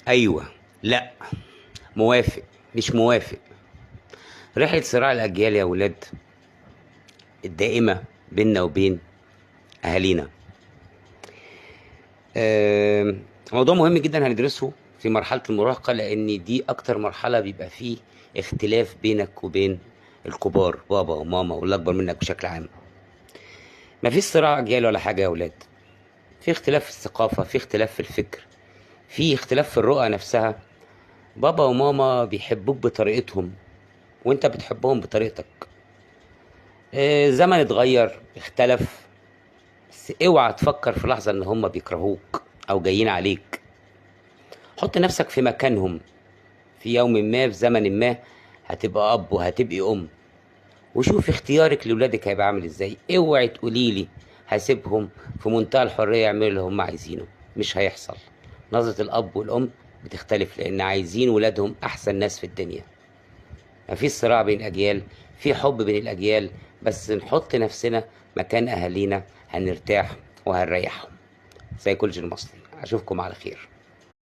ايوه. لا. موافق. مش موافق. رحلة صراع الأجيال يا ولاد الدائمة بيننا وبين أهالينا. موضوع مهم جدا هندرسه في مرحلة المراهقة، لأن دي أكتر مرحلة بيبقى فيه اختلاف بينك وبين الكبار، بابا وماما واللي أكبر منك بشكل عام. مفيش صراع أجيال ولا حاجة يا ولاد. في اختلاف في الثقافة، في اختلاف في الفكر، في اختلاف في الرؤى نفسها. بابا وماما بيحبوك بطريقتهم وانت بتحبهم بطريقتك. زمن اتغير، اختلف، بس اوعى تفكر في لحظة ان هم بيكرهوك او جايين عليك. حط نفسك في مكانهم. في يوم ما، في زمن ما، هتبقى اب وهتبقي ام، وشوف اختيارك لولادك هيبقى عامل ازاي. اوعي تقوليلي هسيبهم في منتهى الحرية يعملوا اللي هم عايزينه. مش هيحصل. نظرة الاب والام بتختلف، لان عايزين ولادهم احسن ناس في الدنيا. مفيش صراع بين اجيال، في حب بين الاجيال، بس نحط نفسنا مكان اهالينا هنرتاح وهنريحهم. زي كل جيل مصري. اشوفكم على خير.